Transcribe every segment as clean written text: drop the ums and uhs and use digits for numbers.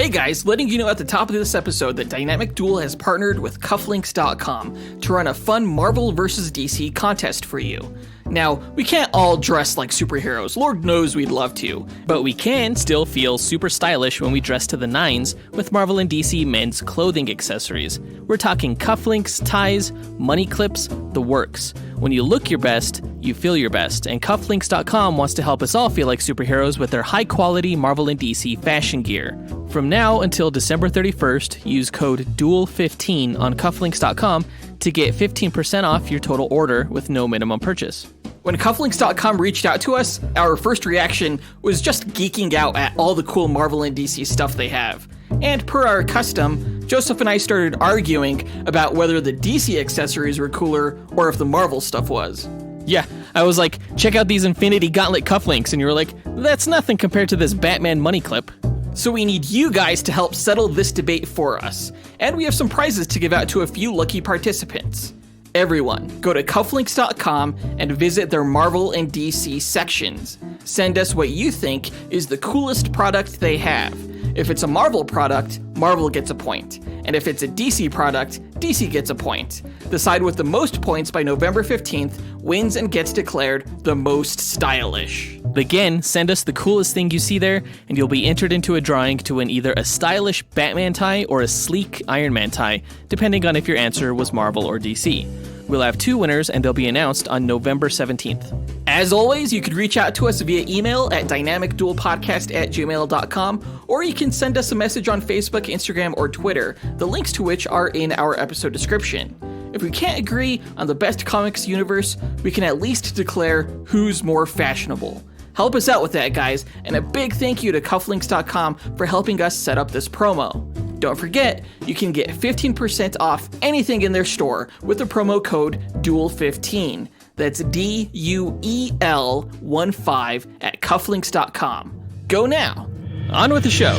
Hey guys, letting you know at the top of this episode that Dynamic Duel has partnered with Cufflinks.com to run a fun Marvel vs. DC contest for you. Now, we can't all dress like superheroes, Lord knows we'd love to, but we can still feel super stylish when we dress to the nines with Marvel and DC men's clothing accessories. We're talking cufflinks, ties, money clips, the works. When you look your best, you feel your best, and Cufflinks.com wants to help us all feel like superheroes with their high-quality Marvel and DC fashion gear. From now until December 31st, use code DUEL15 on Cufflinks.com to get 15% off your total order with no minimum purchase. When Cufflinks.com reached out to us, our first reaction was just geeking out at all the cool Marvel and DC stuff they have. And per our custom, Joseph and I started arguing about whether the DC accessories were cooler or if the Marvel stuff was. Yeah, I was like, check out these Infinity Gauntlet cufflinks, and you were like, that's nothing compared to this Batman money clip. So we need you guys to help settle this debate for us, and we have some prizes to give out to a few lucky participants. Everyone, go to cufflinks.com and visit their Marvel and DC sections. Send us what you think is the coolest product they have. If it's a Marvel product, Marvel gets a point. And if it's a DC product, DC gets a point. The side with the most points by November 15th wins and gets declared the most stylish. Again, send us the coolest thing you see there, and you'll be entered into a drawing to win either a stylish Batman tie or a sleek Iron Man tie, depending on if your answer was Marvel or DC. We'll have 2 winners, and they'll be announced on November 17th. As always, you could reach out to us via email at dynamicduelpodcast@gmail.com, or you can send us a message on Facebook, Instagram, or Twitter, the links to which are in our episode description. If we can't agree on the best comics universe, we can at least declare who's more fashionable. Help us out with that, guys, and a big thank you to Cufflinks.com for helping us set up this promo. Don't forget, you can get 15% off anything in their store with the promo code DUEL15. That's DUEL15 at Cufflinks.com. Go now. On with the show.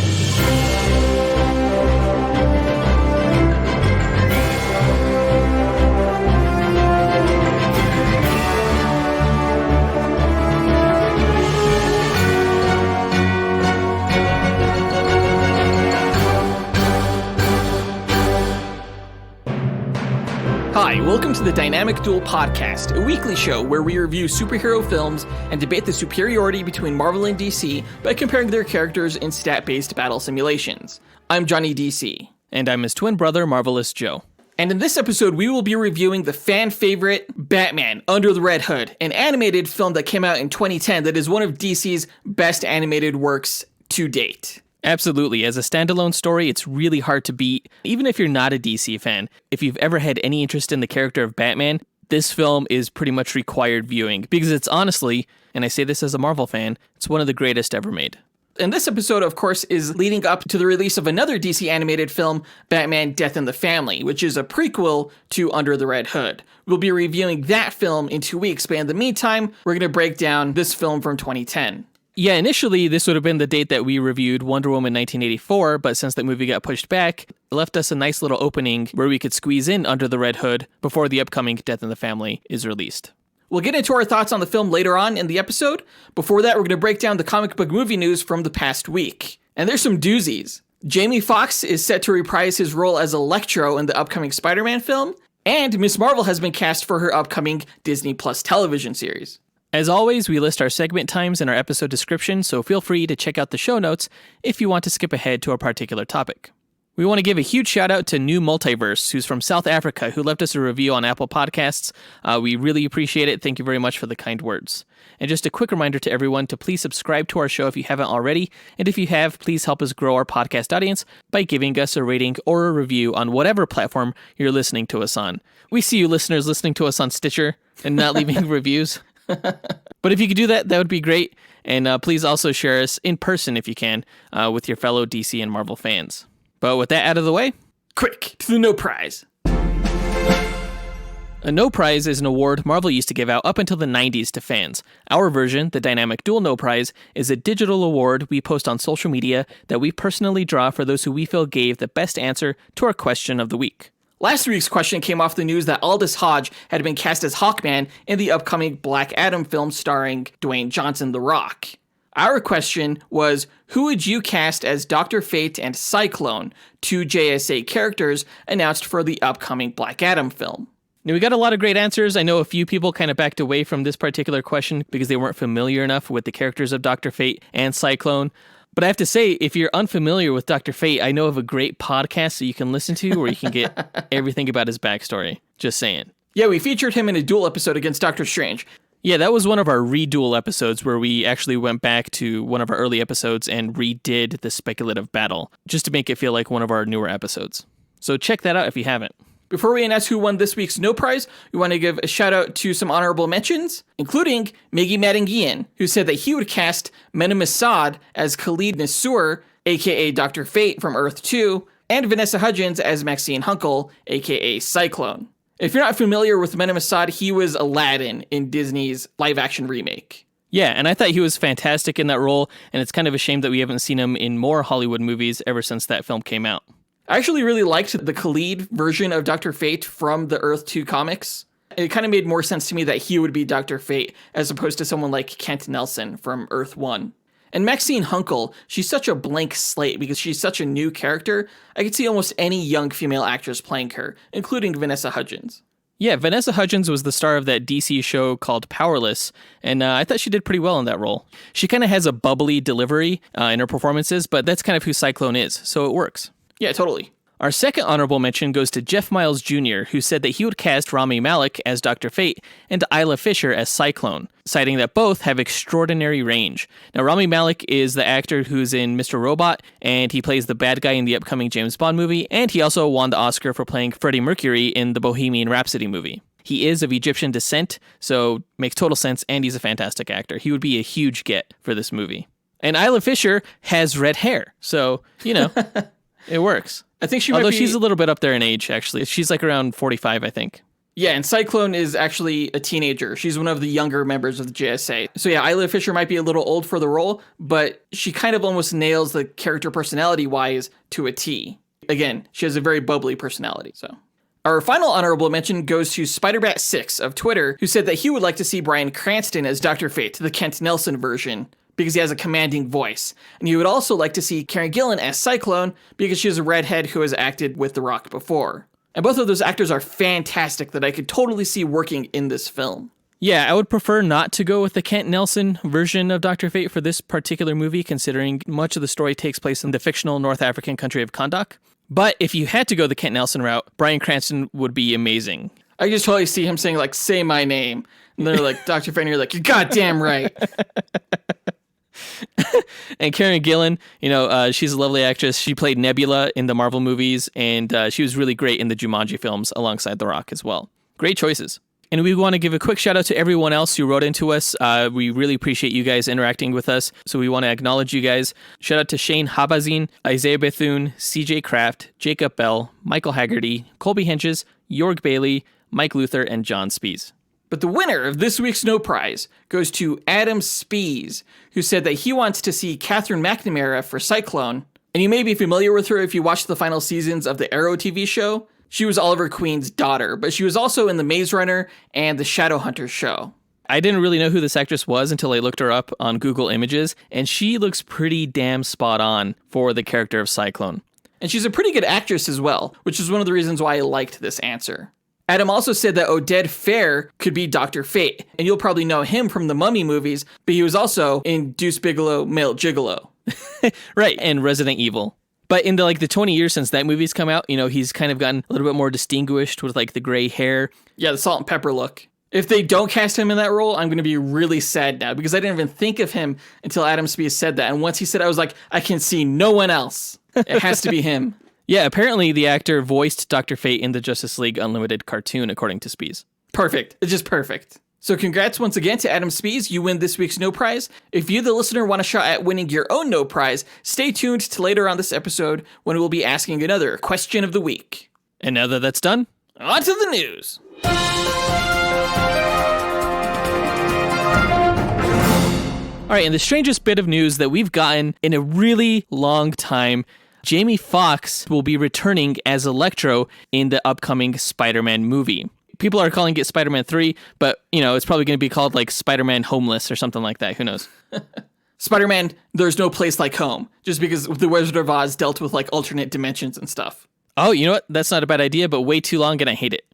Hi, welcome to the Dynamic Duel Podcast, a weekly show where we review superhero films and debate the superiority between Marvel and DC by comparing their characters in stat-based battle simulations. I'm Johnny DC. And I'm his twin brother, Marvelous Joe. And in this episode, we will be reviewing the fan favorite Batman Under the Red Hood, an animated film that came out in 2010 that is one of DC's best animated works to date. Absolutely. As a standalone story, it's really hard to beat, even if you're not a DC fan. If you've ever had any interest in the character of Batman, this film is pretty much required viewing, because it's honestly, and I say this as a Marvel fan, it's one of the greatest ever made. And this episode, of course, is leading up to the release of another DC animated film, Batman Death in the Family, which is a prequel to Under the Red Hood. We'll be reviewing that film in 2 weeks, but in the meantime, we're going to break down this film from 2010. Yeah, initially, this would have been the date that we reviewed Wonder Woman 1984, but since that movie got pushed back, it left us a nice little opening where we could squeeze in Under the Red Hood before the upcoming Death in the Family is released. We'll get into our thoughts on the film later on in the episode. Before that, we're going to break down the comic book movie news from the past week. And there's some doozies. Jamie Foxx is set to reprise his role as Electro in the upcoming Spider-Man film, and Ms. Marvel has been cast for her upcoming Disney Plus television series. As always, we list our segment times in our episode description, so feel free to check out the show notes if you want to skip ahead to a particular topic. We want to give a huge shout out to New Multiverse, who's from South Africa, who left us a review on Apple Podcasts. We really appreciate it. Thank you very much for the kind words. And just a quick reminder to everyone to please subscribe to our show if you haven't already. And if you have, please help us grow our podcast audience by giving us a rating or a review on whatever platform you're listening to us on. We see you listeners listening to us on Stitcher and not leaving reviews. But if you could do that, that would be great. And please also share us in person if you can with your fellow DC and Marvel fans. But with that out of the way, quick to the No Prize. A No Prize is an award Marvel used to give out up until the 90s to fans. Our version, the Dynamic Duel No Prize, is a digital award we post on social media that we personally draw for those who we feel gave the best answer to our question of the week. Last week's question came off the news that Aldous Hodge had been cast as Hawkman in the upcoming Black Adam film starring Dwayne Johnson, The Rock. Our question was, who would you cast as Dr. Fate and Cyclone, two JSA characters announced for the upcoming Black Adam film? Now, we got a lot of great answers. I know a few people kind of backed away from this particular question because they weren't familiar enough with the characters of Dr. Fate and Cyclone. But I have to say, if you're unfamiliar with Dr. Fate, I know of a great podcast that you can listen to where you can get everything about his backstory. Just saying. Yeah, we featured him in a duel episode against Doctor Strange. Yeah, that was one of our reduel episodes where we actually went back to one of our early episodes and redid the speculative battle, just to make it feel like one of our newer episodes. So check that out if you haven't. Before we announce who won this week's No Prize, we want to give a shout out to some honorable mentions, including Miggy Madangian, who said that he would cast Mena Massoud as Khalid Nassour, aka Dr. Fate from Earth 2, and Vanessa Hudgens as Maxine Hunkel, aka Cyclone. If you're not familiar with Mena Massoud, he was Aladdin in Disney's live-action remake. Yeah, and I thought he was fantastic in that role, and it's kind of a shame that we haven't seen him in more Hollywood movies ever since that film came out. I actually really liked the Khalid version of Dr. Fate from the Earth 2 comics. It kind of made more sense to me that he would be Dr. Fate as opposed to someone like Kent Nelson from Earth 1. And Maxine Hunkel, she's such a blank slate because she's such a new character. I could see almost any young female actress playing her, including Vanessa Hudgens. Yeah, Vanessa Hudgens was the star of that DC show called Powerless, and I thought she did pretty well in that role. She kind of has a bubbly delivery in her performances, but that's kind of who Cyclone is, so it works. Yeah, totally. Our second honorable mention goes to Jeff Miles Jr., who said that he would cast Rami Malek as Dr. Fate and Isla Fisher as Cyclone, citing that both have extraordinary range. Now, Rami Malek is the actor who's in Mr. Robot, and he plays the bad guy in the upcoming James Bond movie, and he also won the Oscar for playing Freddie Mercury in the Bohemian Rhapsody movie. He is of Egyptian descent, so makes total sense, and he's a fantastic actor. He would be a huge get for this movie. And Isla Fisher has red hair, so, you know, it works. I think she Although might be... she's a little bit up there in age, actually. She's like around 45, I think. Yeah, and Cyclone is actually a teenager. She's one of the younger members of the JSA. So yeah, Isla Fisher might be a little old for the role, but she kind of almost nails the character personality-wise to a T. Again, she has a very bubbly personality, so... Our final honorable mention goes to Spiderbat6 of Twitter, who said that he would like to see Bryan Cranston as Dr. Fate, the Kent Nelson version, because he has a commanding voice. And he would also like to see Karen Gillan as Cyclone, because she is a redhead who has acted with The Rock before. And both of those actors are fantastic that I could totally see working in this film. Yeah, I would prefer not to go with the Kent Nelson version of Dr. Fate for this particular movie, considering much of the story takes place in the fictional North African country of Kahndaq. But if you had to go the Kent Nelson route, Bryan Cranston would be amazing. I just totally see him saying, like, say my name. And they're like, Dr. Fate, and you're like, you're goddamn right. And Karen Gillan, you know, she's a lovely actress. She played Nebula in the Marvel movies, and she was really great in the Jumanji films alongside The Rock as well. Great choices. And we want to give a quick shout out to everyone else who wrote into us. We really appreciate you guys interacting with us, so we want to acknowledge you guys. Shout out to Shane Habazin, Isaiah Bethune, CJ Kraft, Jacob Bell, Michael Haggerty, Colby Henches, Jorg Bailey, Mike Luther, and John Speas. But the winner of this week's No Prize goes to Adam Speas, who said that he wants to see Catherine McNamara for Cyclone. And you may be familiar with her if you watched the final seasons of the Arrow TV show. She was Oliver Queen's daughter, but she was also in the Maze Runner and the Shadowhunters show. I didn't really know who this actress was until I looked her up on Google Images, and she looks pretty damn spot on for the character of Cyclone. And she's a pretty good actress as well, which is one of the reasons why I liked this answer. Adam also said that Oded Fehr could be Dr. Fate, and you'll probably know him from the Mummy movies, but he was also in Deuce Bigalow, Male Gigolo. Right, and Resident Evil. But in the 20 years since that movie's come out, you know, he's kind of gotten a little bit more distinguished with like the gray hair. Yeah, the salt and pepper look. If they don't cast him in that role, I'm going to be really sad now because I didn't even think of him until Adam Speas said that. And once he said it, I was like, I can see no one else. It has to be him. Yeah, apparently the actor voiced Dr. Fate in the Justice League Unlimited cartoon, according to Speas. Perfect. It's just perfect. So congrats once again to Adam Speas. You win this week's No Prize. If you, the listener, want a shot at winning your own No Prize, stay tuned to later on this episode when we'll be asking another question of the week. And now that that's done, on to the news. All right, and the strangest bit of news that we've gotten in a really long time, Jamie Foxx will be returning as Electro in the upcoming Spider-Man movie. People are calling it Spider-Man 3, but, you know, it's probably going to be called, like, Spider-Man Homeless or something like that. Who knows? Spider-Man, there's no place like home, just because the Wizard of Oz dealt with like alternate dimensions and stuff. Oh, you know what? That's not a bad idea, but way too long and I hate it.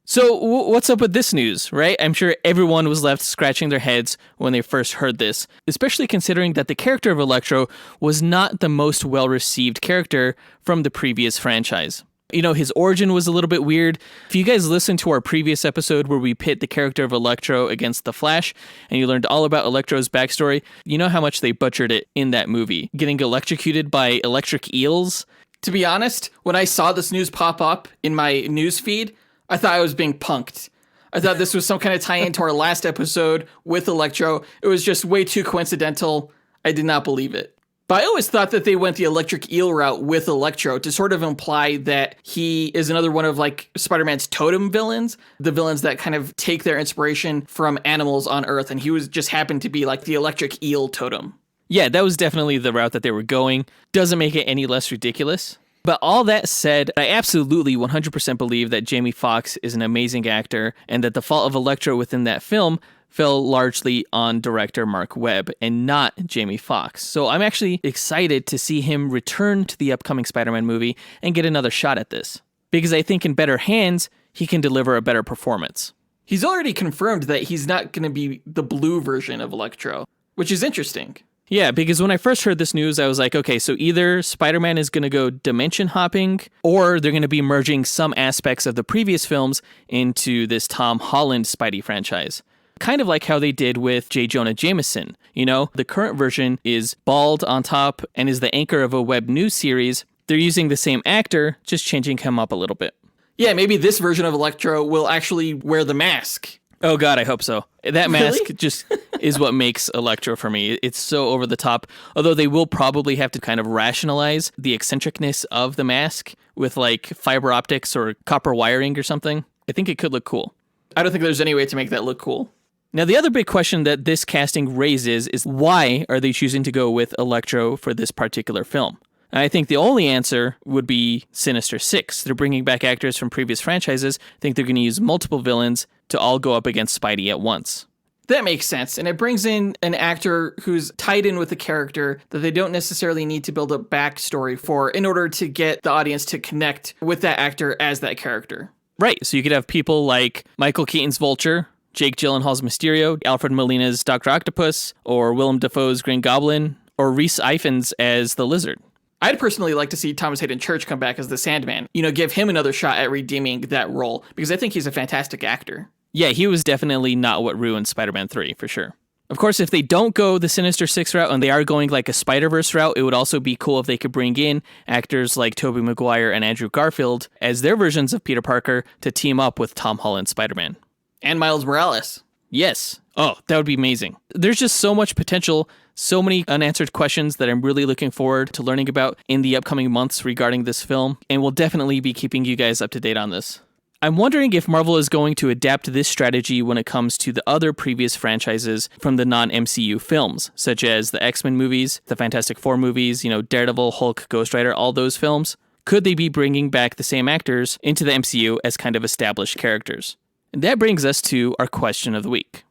So what's up with this news, right? I'm sure everyone was left scratching their heads when they first heard this, especially considering that the character of Electro was not the most well-received character from the previous franchise. You know, his origin was a little bit weird. If you guys listened to our previous episode where we pit the character of Electro against the Flash, and you learned all about Electro's backstory, you know how much they butchered it in that movie. Getting electrocuted by electric eels. To be honest, when I saw this news pop up in my news feed, I thought I was being punked. I thought this was some kind of tie-in to our last episode with Electro. It was just way too coincidental. I did not believe it. But I always thought that they went the electric eel route with Electro to sort of imply that he is another one of like Spider-Man's totem villains, the villains that kind of take their inspiration from animals on Earth, and he was just happened to be like the electric eel totem. Yeah, that was definitely the route that they were going. Doesn't make it any less ridiculous. But all that said, I absolutely 100% believe that Jamie Foxx is an amazing actor and that the fault of Electro within that film fell largely on director Mark Webb and not Jamie Foxx. So I'm actually excited to see him return to the upcoming Spider-Man movie and get another shot at this. Because I think in better hands, he can deliver a better performance. He's already confirmed that he's not going to be the blue version of Electro, which is interesting. Yeah, because when I first heard this news, I was like, okay, so either Spider-Man is going to go dimension hopping, or they're going to be merging some aspects of the previous films into this Tom Holland Spidey franchise. Kind of like how they did with J. Jonah Jameson. You know, the current version is bald on top and is the anchor of a web news series. They're using the same actor, just changing him up a little bit. Yeah, maybe this version of Electro will actually wear the mask. Oh God, I hope so. That mask Really? just is what makes Electro for me. It's so over the top. Although they will probably have to kind of rationalize the eccentricness of the mask with like fiber optics or copper wiring or something. I think it could look cool. I don't think there's any way to make that look cool. Now, the other big question that this casting raises is why are they choosing to go with Electro for this particular film? And I think the only answer would be Sinister Six. They're bringing back actors from previous franchises. I think they're going to use multiple villains to all go up against Spidey at once. That makes sense, and it brings in an actor who's tied in with the character that they don't necessarily need to build a backstory for in order to get the audience to connect with that actor as that character. Right, so you could have people like Michael Keaton's Vulture, Jake Gyllenhaal's Mysterio, Alfred Molina's Dr. Octopus, or Willem Dafoe's Green Goblin, or Rhys Ifans as the Lizard. I'd personally like to see Thomas Hayden Church come back as the Sandman. You know, give him another shot at redeeming that role, because I think he's a fantastic actor. Yeah, he was definitely not what ruined Spider-Man 3, for sure. Of course, if they don't go the Sinister Six route and they are going like a Spider-Verse route, it would also be cool if they could bring in actors like Tobey Maguire and Andrew Garfield as their versions of Peter Parker to team up with Tom Holland's Spider-Man. And Miles Morales. Yes. Oh, that would be amazing. There's just so much potential, so many unanswered questions that I'm really looking forward to learning about in the upcoming months regarding this film, and we'll definitely be keeping you guys up to date on this. I'm wondering if Marvel is going to adapt this strategy when it comes to the other previous franchises from the non-MCU films, such as the X-Men movies, the Fantastic Four movies, Daredevil, Hulk, Ghost Rider, all those films. Could they be bringing back the same actors into the MCU as kind of established characters? And that brings us to our question of the week.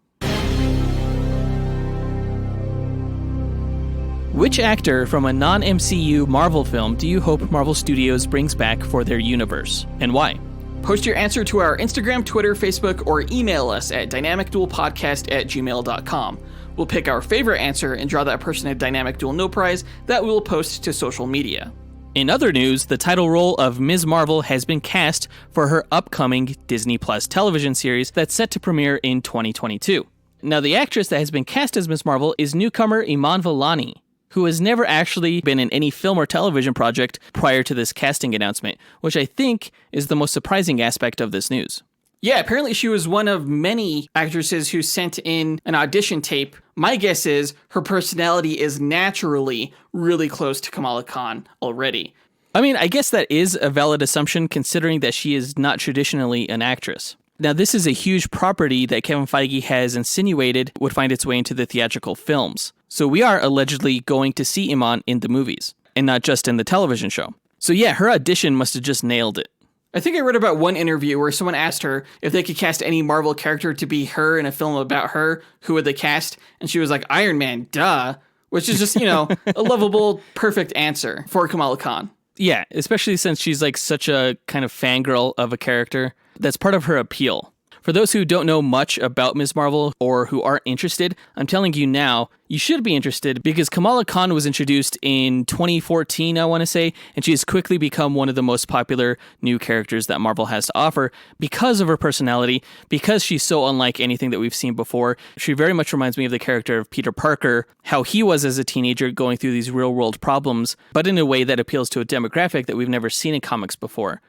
Which actor from a non-MCU Marvel film do you hope Marvel Studios brings back for their universe, and why? Post your answer to our Instagram, Twitter, Facebook, or email us at dynamicduelpodcast@gmail.com. We'll pick our favorite answer and draw that person a Dynamic Duel No Prize that we will post to social media. In other news, the title role of Ms. Marvel has been cast for her upcoming Disney Plus television series that's set to premiere in 2022. Now, the actress that has been cast as Ms. Marvel is newcomer Iman Vellani, who has never actually been in any film or television project prior to this casting announcement, which I think is the most surprising aspect of this news. Yeah, apparently she was one of many actresses who sent in an audition tape. My guess is her personality is naturally really close to Kamala Khan already. I mean, I guess that is a valid assumption considering that she is not traditionally an actress. Now, this is a huge property that Kevin Feige has insinuated would find its way into the theatrical films. So we are allegedly going to see Iman in the movies, and not just in the television show. So yeah, her audition must have just nailed it. I think I read about one interview where someone asked her if they could cast any Marvel character to be her in a film about her, who would they cast? And she was like, Iron Man, duh. Which is just, a lovable, perfect answer for Kamala Khan. Yeah, especially since she's like such a kind of fangirl of a character. That's part of her appeal. For those who don't know much about Ms. Marvel or who aren't interested, I'm telling you now, you should be interested because Kamala Khan was introduced in 2014, I want to say, and she has quickly become one of the most popular new characters that Marvel has to offer because of her personality, because she's so unlike anything that we've seen before. She very much reminds me of the character of Peter Parker, how he was as a teenager going through these real-world problems, but in a way that appeals to a demographic that we've never seen in comics before.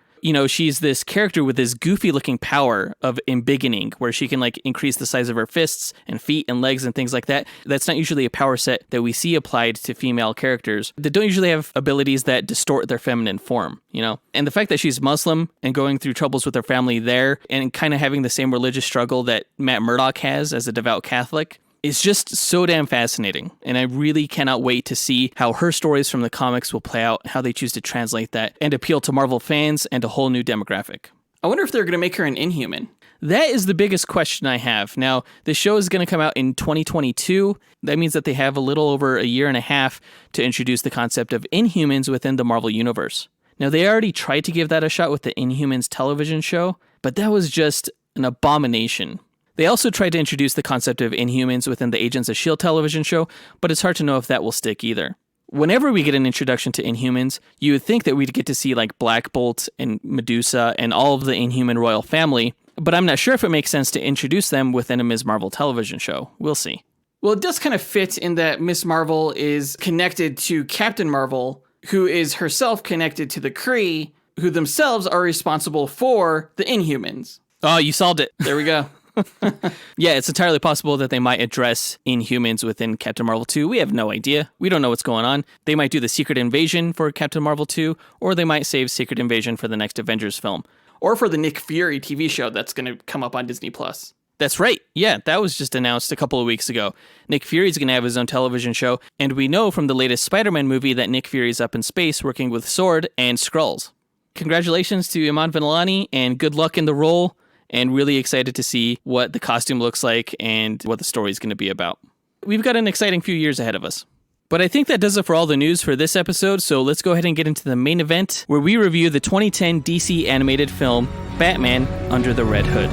She's this character with this goofy looking power of embiggening, where she can like increase the size of her fists and feet and legs and things like that. That's not usually a power set that we see applied to female characters that don't usually have abilities that distort their feminine form, And the fact that she's Muslim and going through troubles with her family there and kind of having the same religious struggle that Matt Murdock has as a devout Catholic, it's just so damn fascinating, and I really cannot wait to see how her stories from the comics will play out, how they choose to translate that, and appeal to Marvel fans and a whole new demographic. I wonder if they're going to make her an Inhuman. That is the biggest question I have. Now, the show is going to come out in 2022. That means that they have a little over a year and a half to introduce the concept of Inhumans within the Marvel Universe. Now, they already tried to give that a shot with the Inhumans television show, but that was just an abomination. They also tried to introduce the concept of Inhumans within the Agents of S.H.I.E.L.D. television show, but it's hard to know if that will stick either. Whenever we get an introduction to Inhumans, you would think that we'd get to see like Black Bolt and Medusa and all of the Inhuman royal family, but I'm not sure if it makes sense to introduce them within a Ms. Marvel television show. We'll see. Well, it does kind of fit in that Ms. Marvel is connected to Captain Marvel, who is herself connected to the Kree, who themselves are responsible for the Inhumans. Oh, you solved it. There we go. Yeah, it's entirely possible that they might address Inhumans within Captain Marvel 2. We have no idea. We don't know what's going on. They might do the Secret Invasion for Captain Marvel 2, or they might save Secret Invasion for the next Avengers film. Or for the Nick Fury TV show that's going to come up on Disney+. That's right. Yeah, that was just announced a couple of weeks ago. Nick Fury's going to have his own television show, and we know from the latest Spider-Man movie that Nick Fury's up in space working with S.W.O.R.D. and Skrulls. Congratulations to Iman Vellani, and good luck in the role. And really excited to see what the costume looks like and what the story is going to be about. We've got an exciting few years ahead of us. But I think that does it for all the news for this episode, so let's go ahead and get into the main event, where we review the 2010 DC animated film, Batman Under the Red Hood.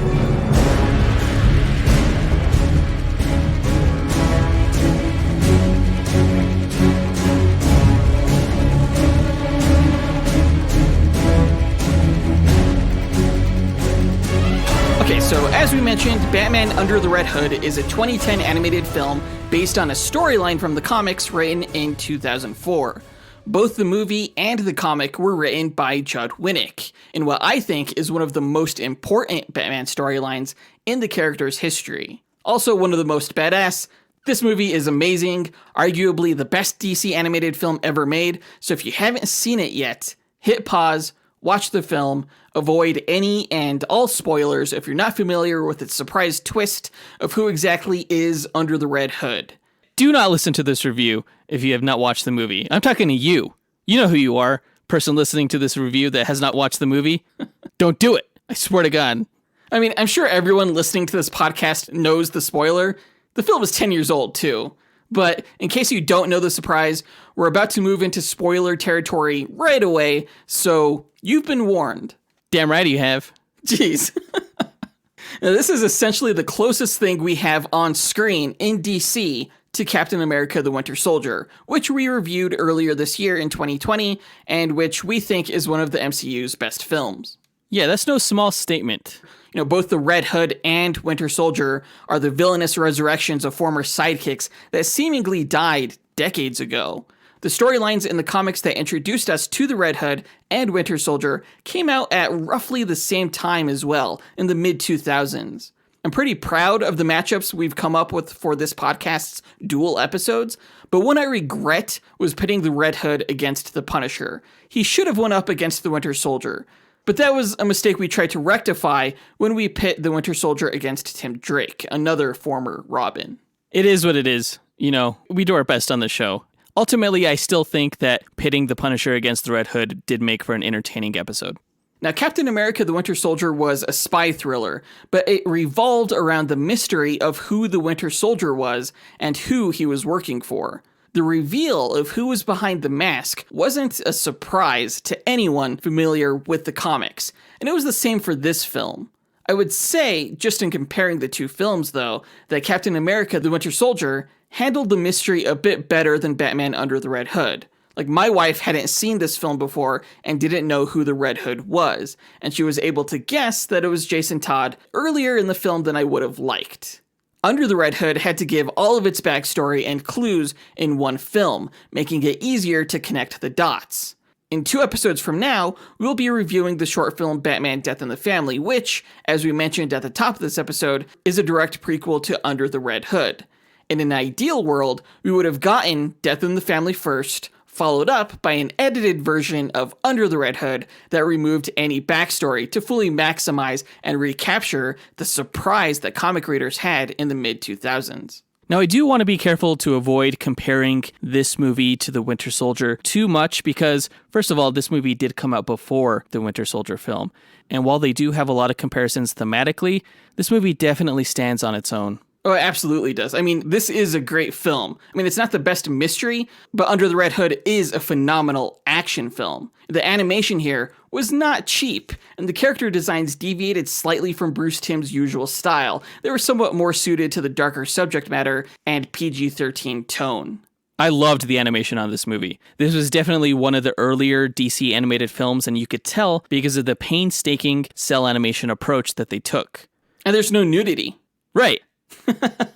So, as we mentioned, Batman Under the Red Hood is a 2010 animated film based on a storyline from the comics written in 2004. Both the movie and the comic were written by Judd Winnick, in what I think is one of the most important Batman storylines in the character's history. Also one of the most badass. This movie is amazing, arguably the best DC animated film ever made, so if you haven't seen it yet, hit pause, watch the film, avoid any and all spoilers if you're not familiar with its surprise twist of who exactly is under the Red Hood. Do not listen to this review if you have not watched the movie. I'm talking to you. You know who you are, person listening to this review that has not watched the movie. Don't do it. I swear to God. I mean, I'm sure everyone listening to this podcast knows the spoiler. The film is 10 years old, too. But in case you don't know the surprise, we're about to move into spoiler territory right away, so you've been warned. Damn right you have. Jeez. Now, this is essentially the closest thing we have on screen in DC to Captain America the Winter Soldier, which we reviewed earlier this year in 2020, and which we think is one of the MCU's best films. Yeah, that's no small statement. Both the Red Hood and Winter Soldier are the villainous resurrections of former sidekicks that seemingly died decades ago. The storylines in the comics that introduced us to the Red Hood and Winter Soldier came out at roughly the same time as well, in the mid-2000s. I'm pretty proud of the matchups we've come up with for this podcast's dual episodes, but one I regret was pitting the Red Hood against the Punisher. He should have won up against the Winter Soldier. But that was a mistake we tried to rectify when we pit the Winter Soldier against Tim Drake, another former Robin. It is what it is. We do our best on the show. Ultimately, I still think that pitting the Punisher against the Red Hood did make for an entertaining episode. Now, Captain America the Winter Soldier was a spy thriller, but it revolved around the mystery of who the Winter Soldier was and who he was working for. The reveal of who was behind the mask wasn't a surprise to anyone familiar with the comics, and it was the same for this film. I would say, just in comparing the two films though, that Captain America the Winter Soldier handled the mystery a bit better than Batman Under the Red Hood. Like, my wife hadn't seen this film before and didn't know who the Red Hood was, and she was able to guess that it was Jason Todd earlier in the film than I would have liked. Under the Red Hood had to give all of its backstory and clues in one film, making it easier to connect the dots. In 2 episodes from now, we'll be reviewing the short film Batman Death in the Family, which, as we mentioned at the top of this episode, is a direct prequel to Under the Red Hood. In an ideal world, we would have gotten Death in the Family first, followed up by an edited version of Under the Red Hood that removed any backstory to fully maximize and recapture the surprise that comic readers had in the mid-2000s. Now, I do want to be careful to avoid comparing this movie to The Winter Soldier too much because, first of all, this movie did come out before the Winter Soldier film. And while they do have a lot of comparisons thematically, this movie definitely stands on its own. Oh, it absolutely does. I mean, this is a great film. I mean, it's not the best mystery, but Under the Red Hood is a phenomenal action film. The animation here was not cheap, and the character designs deviated slightly from Bruce Timm's usual style. They were somewhat more suited to the darker subject matter and PG-13 tone. I loved the animation on this movie. This was definitely one of the earlier DC animated films, and you could tell because of the painstaking cell animation approach that they took. And there's no nudity. Right.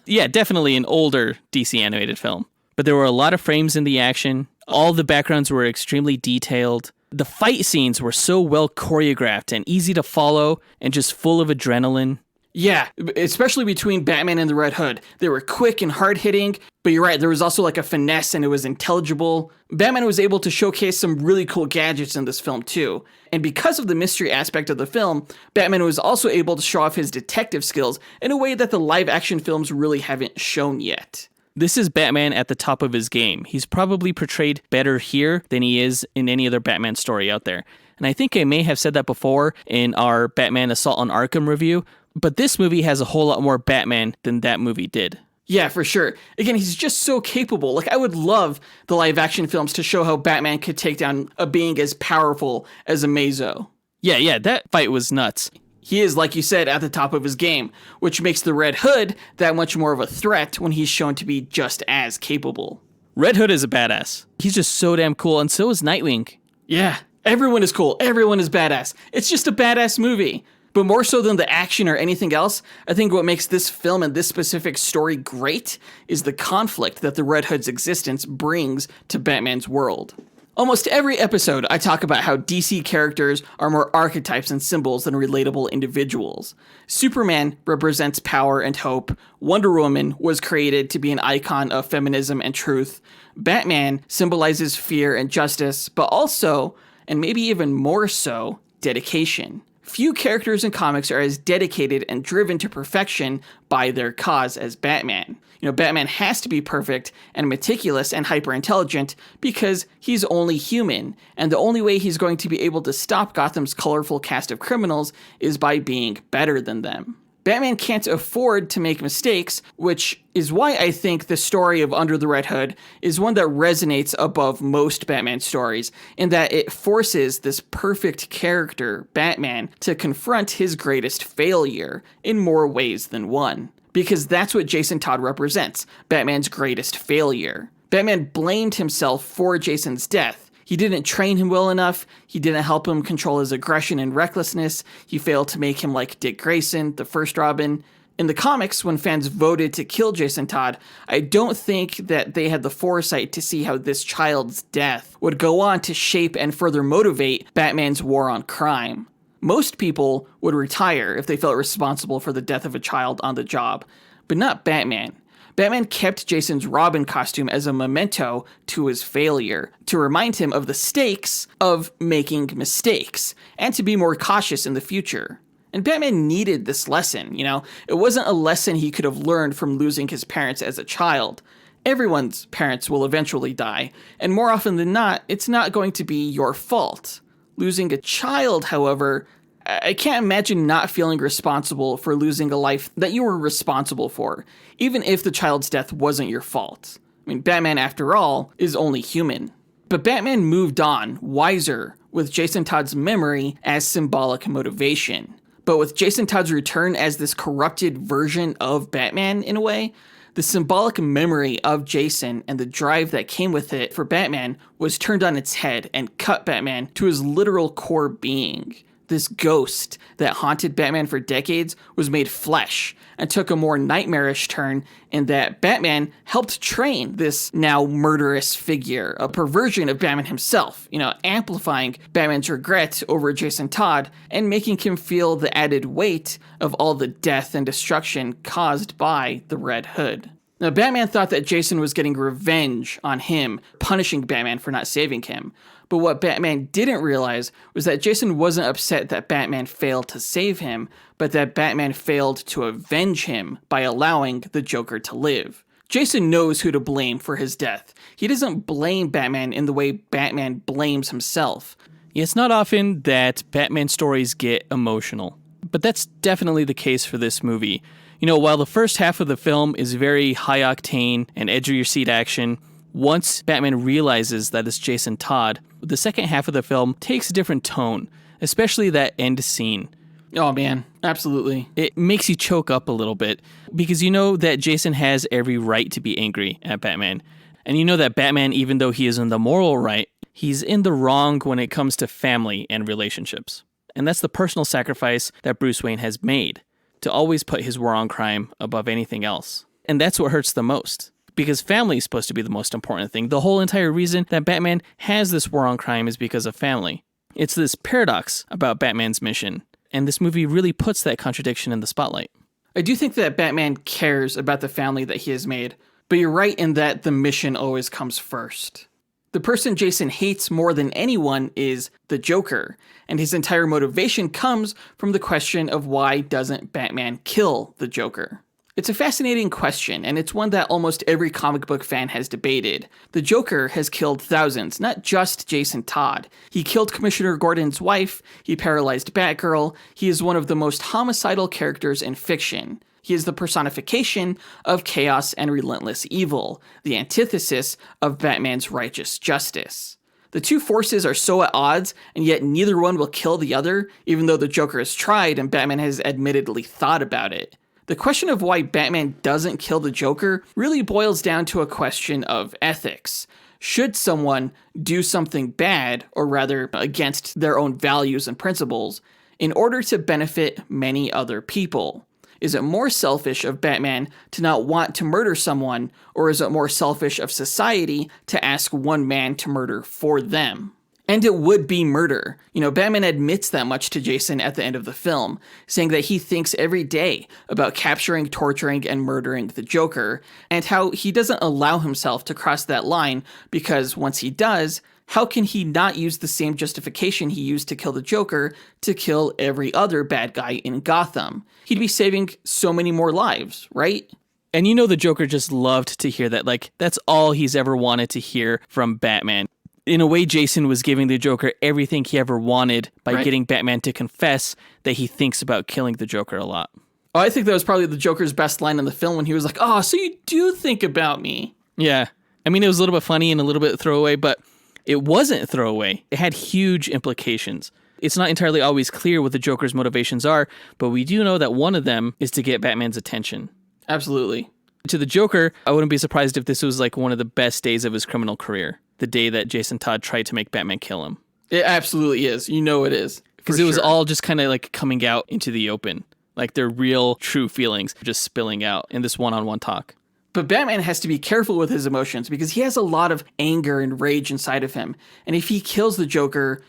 Yeah, definitely an older DC animated film. But there were a lot of frames in the action. All the backgrounds were extremely detailed. The fight scenes were so well choreographed and easy to follow and just full of adrenaline. Yeah, especially between Batman and the Red Hood. They were quick and hard-hitting, but you're right, there was also like a finesse and it was intelligible. Batman was able to showcase some really cool gadgets in this film too. And because of the mystery aspect of the film, Batman was also able to show off his detective skills in a way that the live-action films really haven't shown yet. This is Batman at the top of his game. He's probably portrayed better here than he is in any other Batman story out there. And I think I may have said that before in our Batman Assault on Arkham review, but this movie has a whole lot more Batman than that movie did. Yeah, for sure. Again, he's just so capable. Like, I would love the live-action films to show how Batman could take down a being as powerful as Amazo. Yeah, that fight was nuts. He is, like you said, at the top of his game, which makes the Red Hood that much more of a threat when he's shown to be just as capable. Red Hood is a badass. He's just so damn cool, and so is Nightwing. Yeah, everyone is cool. Everyone is badass. It's just a badass movie. But more so than the action or anything else, I think what makes this film and this specific story great is the conflict that the Red Hood's existence brings to Batman's world. Almost every episode, I talk about how DC characters are more archetypes and symbols than relatable individuals. Superman represents power and hope. Wonder Woman was created to be an icon of feminism and truth. Batman symbolizes fear and justice, but also, and maybe even more so, dedication. Few characters in comics are as dedicated and driven to perfection by their cause as Batman. Batman has to be perfect and meticulous and hyper-intelligent because he's only human, and the only way he's going to be able to stop Gotham's colorful cast of criminals is by being better than them. Batman can't afford to make mistakes, which is why I think the story of Under the Red Hood is one that resonates above most Batman stories, in that it forces this perfect character, Batman, to confront his greatest failure in more ways than one. Because that's what Jason Todd represents, Batman's greatest failure. Batman blamed himself for Jason's death. He didn't train him well enough, he didn't help him control his aggression and recklessness, he failed to make him like Dick Grayson, the first Robin. In the comics, when fans voted to kill Jason Todd, I don't think that they had the foresight to see how this child's death would go on to shape and further motivate Batman's war on crime. Most people would retire if they felt responsible for the death of a child on the job, but not Batman. Batman kept Jason's Robin costume as a memento to his failure, to remind him of the stakes of making mistakes, and to be more cautious in the future. And Batman needed this lesson, It wasn't a lesson he could have learned from losing his parents as a child. Everyone's parents will eventually die, and more often than not, it's not going to be your fault. Losing a child, however, I can't imagine not feeling responsible for losing a life that you were responsible for, even if the child's death wasn't your fault. I mean, Batman, after all, is only human. But Batman moved on, wiser, with Jason Todd's memory as symbolic motivation. But with Jason Todd's return as this corrupted version of Batman, in a way, the symbolic memory of Jason and the drive that came with it for Batman was turned on its head and cut Batman to his literal core being. This ghost that haunted Batman for decades was made flesh and took a more nightmarish turn in that Batman helped train this now murderous figure, a perversion of Batman himself, amplifying Batman's regret over Jason Todd and making him feel the added weight of all the death and destruction caused by the Red Hood. Now, Batman thought that Jason was getting revenge on him, punishing Batman for not saving him. But what Batman didn't realize was that Jason wasn't upset that Batman failed to save him, but that Batman failed to avenge him by allowing the Joker to live. Jason knows who to blame for his death. He doesn't blame Batman in the way Batman blames himself. It's not often that Batman stories get emotional, but that's definitely the case for this movie. While the first half of the film is very high-octane and edge-of-your-seat action, once Batman realizes that it's Jason Todd, the second half of the film takes a different tone, especially that end scene. Oh man, absolutely. It makes you choke up a little bit, because you know that Jason has every right to be angry at Batman. And you know that Batman, even though he is in the moral right, he's in the wrong when it comes to family and relationships. And that's the personal sacrifice that Bruce Wayne has made, to always put his war on crime above anything else. And that's what hurts the most. Because family is supposed to be the most important thing. The whole entire reason that Batman has this war on crime is because of family. It's this paradox about Batman's mission, and this movie really puts that contradiction in the spotlight. I do think that Batman cares about the family that he has made, but you're right in that the mission always comes first. The person Jason hates more than anyone is the Joker, and his entire motivation comes from the question of why doesn't Batman kill the Joker? It's a fascinating question, and it's one that almost every comic book fan has debated. The Joker has killed thousands, not just Jason Todd. He killed Commissioner Gordon's wife, he paralyzed Batgirl, he is one of the most homicidal characters in fiction. He is the personification of chaos and relentless evil, the antithesis of Batman's righteous justice. The two forces are so at odds, and yet neither one will kill the other, even though the Joker has tried and Batman has admittedly thought about it. The question of why Batman doesn't kill the Joker really boils down to a question of ethics. Should someone do something bad, or rather against their own values and principles, in order to benefit many other people? Is it more selfish of Batman to not want to murder someone, or is it more selfish of society to ask one man to murder for them? And it would be murder. Batman admits that much to Jason at the end of the film, saying that he thinks every day about capturing, torturing, and murdering the Joker, and how he doesn't allow himself to cross that line because once he does, how can he not use the same justification he used to kill the Joker to kill every other bad guy in Gotham? He'd be saving so many more lives, right? And the Joker just loved to hear that. That's all he's ever wanted to hear from Batman. In a way, Jason was giving the Joker everything he ever wanted by getting Batman to confess that he thinks about killing the Joker a lot. Oh, I think that was probably the Joker's best line in the film when he was like, "Oh, so you do think about me." Yeah. I mean, it was a little bit funny and a little bit throwaway, but it wasn't throwaway. It had huge implications. It's not entirely always clear what the Joker's motivations are, but we do know that one of them is to get Batman's attention. Absolutely. To the Joker, I wouldn't be surprised if this was one of the best days of his criminal career. The day that Jason Todd tried to make Batman kill him. It absolutely is. It is. Because it was all just kind of coming out into the open. Their real, true feelings just spilling out in this one-on-one talk. But Batman has to be careful with his emotions because he has a lot of anger and rage inside of him. And if he kills the Joker,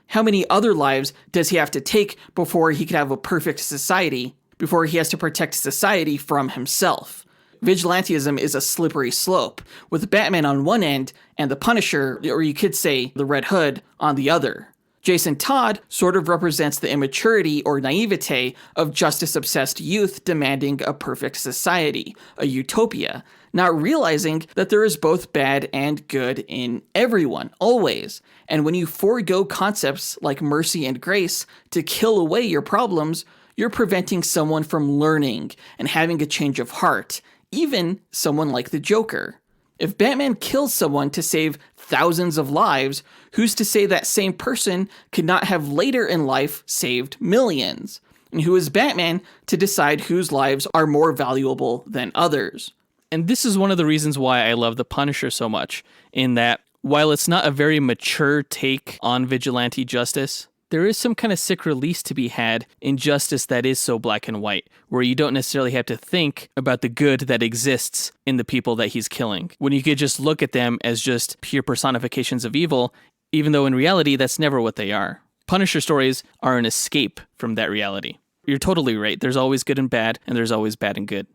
how many other lives does he have to take before he could have a perfect society, before he has to protect society from himself? Vigilantism is a slippery slope, with Batman on one end and the Punisher, or you could say the Red Hood, on the other. Jason Todd sort of represents the immaturity or naivete of justice-obsessed youth demanding a perfect society, a utopia, not realizing that there is both bad and good in everyone, always. And when you forego concepts like mercy and grace to kill away your problems, you're preventing someone from learning and having a change of heart, even someone like the Joker. If Batman kills someone to save thousands of lives, who's to say that same person could not have later in life saved millions? And who is Batman to decide whose lives are more valuable than others? And this is one of the reasons why I love The Punisher so much, in that while it's not a very mature take on vigilante justice, there is some kind of sick release to be had in justice that is so black and white, where you don't necessarily have to think about the good that exists in the people that he's killing, when you could just look at them as just pure personifications of evil, even though in reality that's never what they are. Punisher stories are an escape from that reality. You're totally right. There's always good and bad, and there's always bad and good.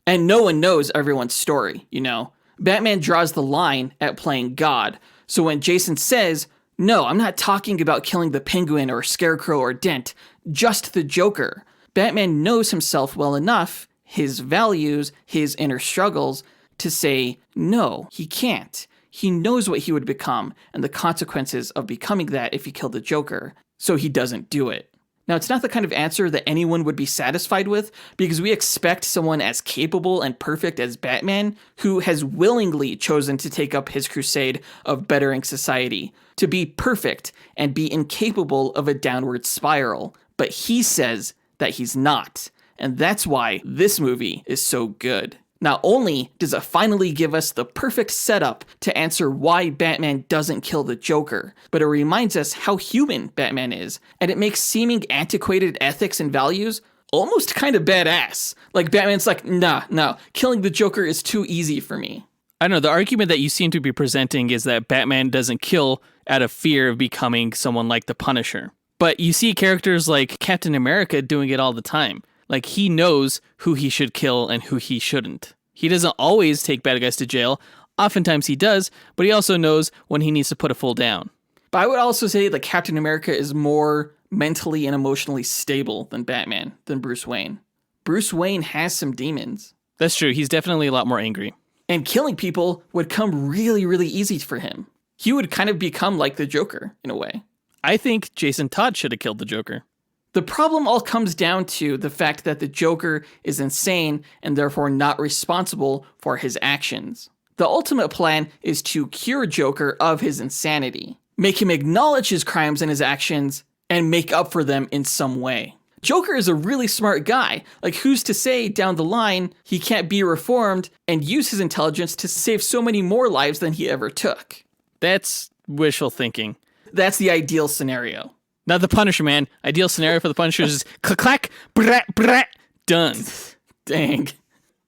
And no one knows everyone's story, you know? Batman draws the line at playing God. So when Jason says, "No, I'm not talking about killing the Penguin or Scarecrow or Dent, just the Joker," Batman knows himself well enough, his values, his inner struggles, to say, no, he can't. He knows what he would become and the consequences of becoming that if he killed the Joker, so he doesn't do it. Now, it's not the kind of answer that anyone would be satisfied with, because we expect someone as capable and perfect as Batman, who has willingly chosen to take up his crusade of bettering society, to be perfect and be incapable of a downward spiral. But he says that he's not. And that's why this movie is so good. Not only does it finally give us the perfect setup to answer why Batman doesn't kill the Joker, but it reminds us how human Batman is, and it makes seeming antiquated ethics and values almost kind of badass. Like, Batman's like, no, killing the Joker is too easy for me. I don't know, the argument that you seem to be presenting is that Batman doesn't kill out of fear of becoming someone like the Punisher. But you see characters like Captain America doing it all the time. Like, he knows who he should kill and who he shouldn't. He doesn't always take bad guys to jail. Oftentimes he does, but he also knows when he needs to put a fool down. But I would also say that Captain America is more mentally and emotionally stable than Batman, than Bruce Wayne. Bruce Wayne has some demons. That's true. He's definitely a lot more angry. And killing people would come really, really easy for him. He would kind of become like the Joker, in a way. I think Jason Todd should have killed the Joker. The problem all comes down to the fact that the Joker is insane and therefore not responsible for his actions. The ultimate plan is to cure Joker of his insanity, make him acknowledge his crimes and his actions, and make up for them in some way. Joker is a really smart guy. Like, who's to say down the line he can't be reformed and use his intelligence to save so many more lives than he ever took? That's wishful thinking. That's the ideal scenario. Not the Punisher, man. Ideal scenario for the Punisher is clack, clack, brat, brat, done. Dang.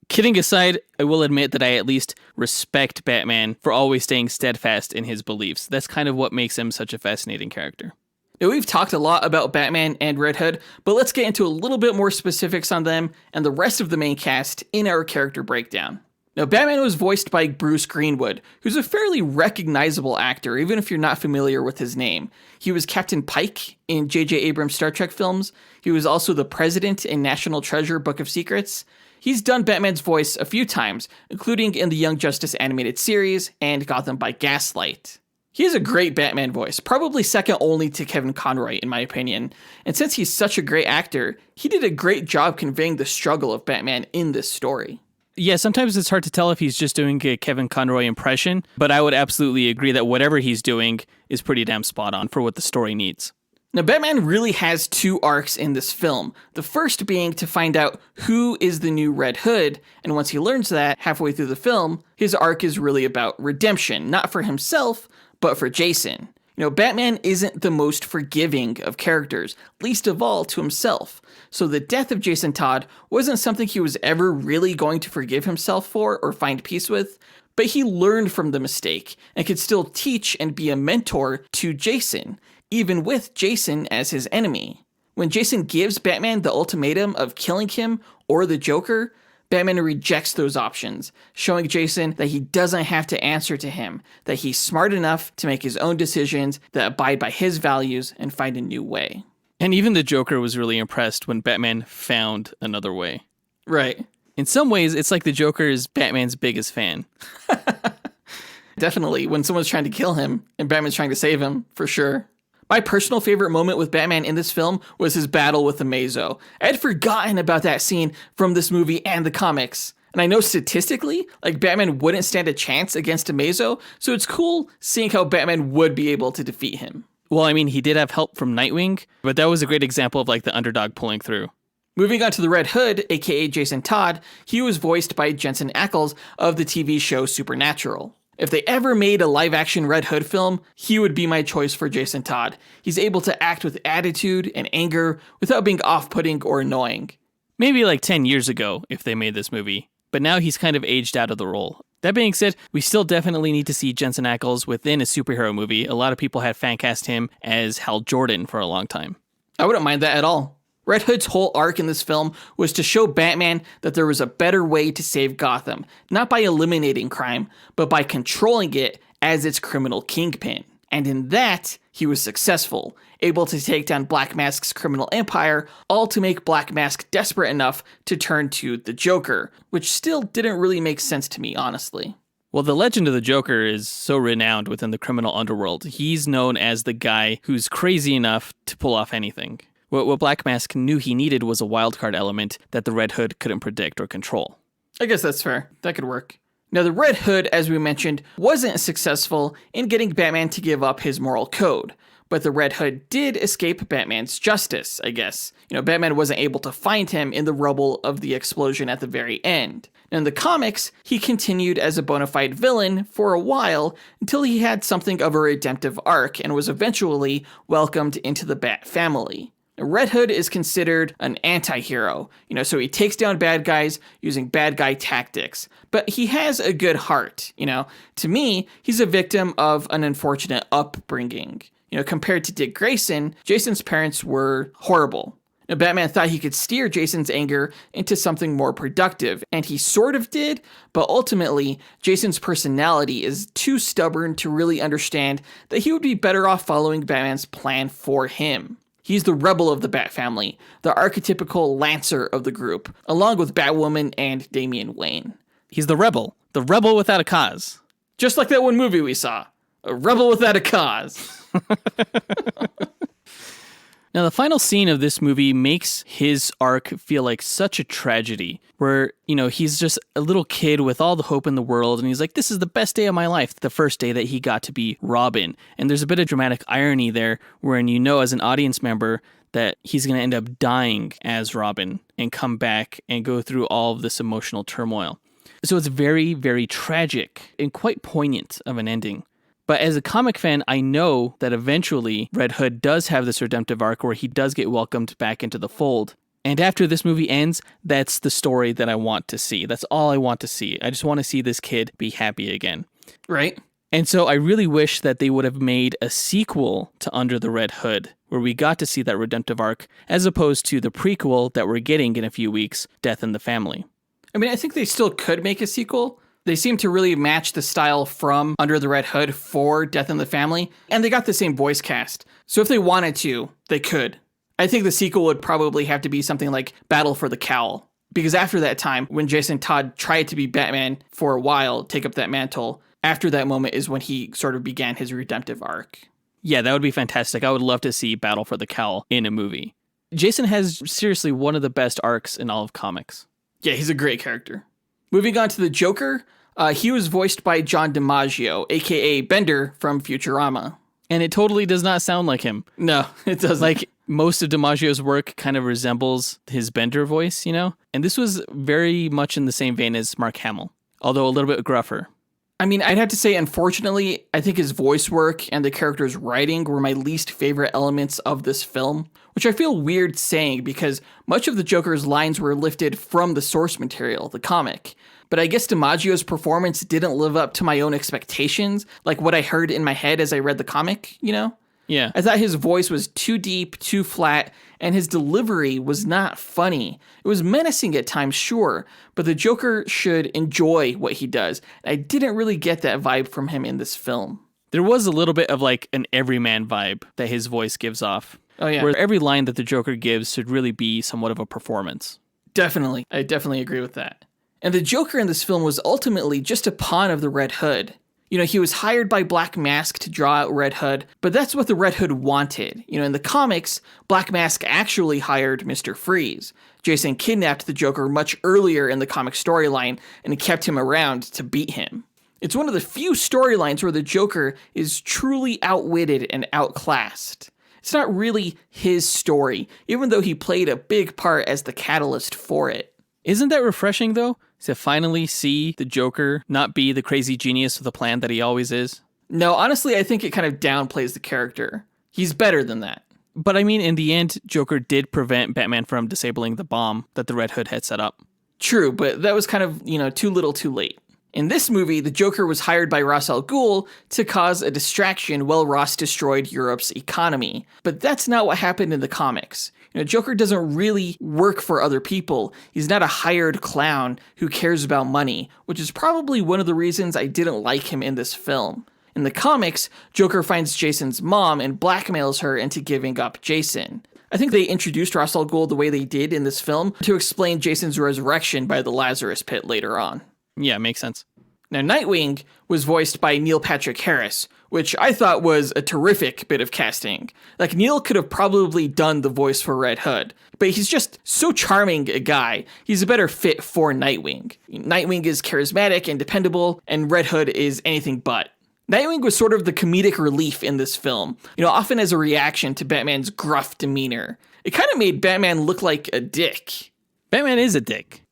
Kidding aside, I will admit that I at least respect Batman for always staying steadfast in his beliefs. That's kind of what makes him such a fascinating character. Now, we've talked a lot about Batman and Red Hood, but let's get into a little bit more specifics on them and the rest of the main cast in our character breakdown. Now, Batman was voiced by Bruce Greenwood, who's a fairly recognizable actor, even if you're not familiar with his name. He was Captain Pike in J.J. Abrams' Star Trek films. He was also the President in National Treasure: Book of Secrets. He's done Batman's voice a few times, including in the Young Justice animated series and Gotham by Gaslight. He has a great Batman voice, probably second only to Kevin Conroy, in my opinion. And since he's such a great actor, he did a great job conveying the struggle of Batman in this story. Yeah, sometimes it's hard to tell if he's just doing a Kevin Conroy impression, but I would absolutely agree that whatever he's doing is pretty damn spot on for what the story needs. Now, Batman really has two arcs in this film. The first being to find out who is the new Red Hood, and once he learns that halfway through the film, his arc is really about redemption, not for himself, but for Jason. You know, Batman isn't the most forgiving of characters, least of all to himself. So the death of Jason Todd wasn't something he was ever really going to forgive himself for or find peace with, but he learned from the mistake and could still teach and be a mentor to Jason, even with Jason as his enemy. When Jason gives Batman the ultimatum of killing him or the Joker, Batman rejects those options, showing Jason that he doesn't have to answer to him, that he's smart enough to make his own decisions that abide by his values and find a new way. And even the Joker was really impressed when Batman found another way. Right. In some ways, it's like the Joker is Batman's biggest fan. Definitely, when someone's trying to kill him and Batman's trying to save him, for sure. My personal favorite moment with Batman in this film was his battle with the Mazo. I had forgotten about that scene from this movie and the comics. And I know statistically, like, Batman wouldn't stand a chance against a Mazo, so it's cool seeing how Batman would be able to defeat him. Well, I mean, he did have help from Nightwing, but that was a great example of, like, the underdog pulling through. Moving on to the Red Hood, aka Jason Todd, he was voiced by Jensen Ackles of the TV show Supernatural. If they ever made a live-action Red Hood film, he would be my choice for Jason Todd. He's able to act with attitude and anger without being off-putting or annoying. Maybe like 10 years ago if they made this movie, but now he's kind of aged out of the role. That being said, we still definitely need to see Jensen Ackles within a superhero movie. A lot of people had fan cast him as Hal Jordan for a long time. I wouldn't mind that at all. Red Hood's whole arc in this film was to show Batman that there was a better way to save Gotham, not by eliminating crime, but by controlling it as its criminal kingpin. And in that, he was successful, able to take down Black Mask's criminal empire, all to make Black Mask desperate enough to turn to the Joker, which still didn't really make sense to me, honestly. Well, the legend of the Joker is so renowned within the criminal underworld. He's known as the guy who's crazy enough to pull off anything. What Black Mask knew he needed was a wildcard element that the Red Hood couldn't predict or control. I guess that's fair. That could work. Now, the Red Hood, as we mentioned, wasn't successful in getting Batman to give up his moral code. But the Red Hood did escape Batman's justice, I guess. Batman wasn't able to find him in the rubble of the explosion at the very end. In the comics, he continued as a bona fide villain for a while until he had something of a redemptive arc and was eventually welcomed into the Bat family. Red Hood is considered an anti-hero, so he takes down bad guys using bad guy tactics. But he has a good heart, To me, he's a victim of an unfortunate upbringing. Compared to Dick Grayson, Jason's parents were horrible. Now, Batman thought he could steer Jason's anger into something more productive, and he sort of did, but ultimately, Jason's personality is too stubborn to really understand that he would be better off following Batman's plan for him. He's the rebel of the Bat family, the archetypical lancer of the group, along with Batwoman and Damian Wayne. He's the rebel without a cause. Just like that one movie we saw, a rebel without a cause. Now, the final scene of this movie makes his arc feel like such a tragedy, where, he's just a little kid with all the hope in the world, and he's like, this is the best day of my life, the first day that he got to be Robin. And there's a bit of dramatic irony there, wherein as an audience member that he's going to end up dying as Robin and come back and go through all of this emotional turmoil. So it's very, very tragic and quite poignant of an ending. But as a comic fan, I know that eventually Red Hood does have this redemptive arc where he does get welcomed back into the fold. And after this movie ends, that's the story that I want to see. That's all I want to see. I just want to see this kid be happy again. Right. And so I really wish that they would have made a sequel to Under the Red Hood, where we got to see that redemptive arc, as opposed to the prequel that we're getting in a few weeks, Death in the Family. I mean, I think they still could make a sequel. They seem to really match the style from Under the Red Hood for Death in the Family, and they got the same voice cast. So if they wanted to, they could. I think the sequel would probably have to be something like Battle for the Cowl, because after that time, when Jason Todd tried to be Batman for a while, take up that mantle, after that moment is when he sort of began his redemptive arc. Yeah, that would be fantastic. I would love to see Battle for the Cowl in a movie. Jason has seriously one of the best arcs in all of comics. Yeah, he's a great character. Moving on to the Joker, he was voiced by John DiMaggio, a.k.a. Bender from Futurama. And it totally does not sound like him. No, it doesn't. Like, most of DiMaggio's work kind of resembles his Bender voice, And this was very much in the same vein as Mark Hamill, although a little bit gruffer. I mean, I'd have to say, unfortunately, I think his voice work and the character's writing were my least favorite elements of this film, which I feel weird saying because much of the Joker's lines were lifted from the source material, the comic. But I guess DiMaggio's performance didn't live up to my own expectations, like what I heard in my head as I read the comic, Yeah. I thought his voice was too deep, too flat, and his delivery was not funny. It was menacing at times, sure, but the Joker should enjoy what he does. I didn't really get that vibe from him in this film. There was a little bit of like an everyman vibe that his voice gives off. Oh, yeah. Where every line that the Joker gives should really be somewhat of a performance. Definitely. I definitely agree with that. And the Joker in this film was ultimately just a pawn of the Red Hood. You know, he was hired by Black Mask to draw out Red Hood, but that's what the Red Hood wanted. You know, in the comics, Black Mask actually hired Mr. Freeze. Jason kidnapped the Joker much earlier in the comic storyline and kept him around to beat him. It's one of the few storylines where the Joker is truly outwitted and outclassed. It's not really his story, even though he played a big part as the catalyst for it. Isn't that refreshing, though, to finally see the Joker not be the crazy genius with a plan that he always is? No, honestly, I think it kind of downplays the character. He's better than that. But I mean, in the end, Joker did prevent Batman from disabling the bomb that the Red Hood had set up. True, but that was kind of, too little too late. In this movie, the Joker was hired by Ra's al Ghul to cause a distraction while Ross destroyed Europe's economy. But that's not what happened in the comics. Joker doesn't really work for other people. He's not a hired clown who cares about money, which is probably one of the reasons I didn't like him in this film. In the comics, Joker finds Jason's mom and blackmails her into giving up Jason. I think they introduced Ra's al Ghul the way they did in this film to explain Jason's resurrection by the Lazarus Pit later on. Yeah, makes sense. Now, Nightwing was voiced by Neil Patrick Harris, which I thought was a terrific bit of casting. Like, Neil could have probably done the voice for Red Hood, but he's just so charming a guy. He's a better fit for Nightwing. Nightwing is charismatic and dependable, and Red Hood is anything but. Nightwing was sort of the comedic relief in this film, often as a reaction to Batman's gruff demeanor. It kind of made Batman look like a dick. Batman is a dick.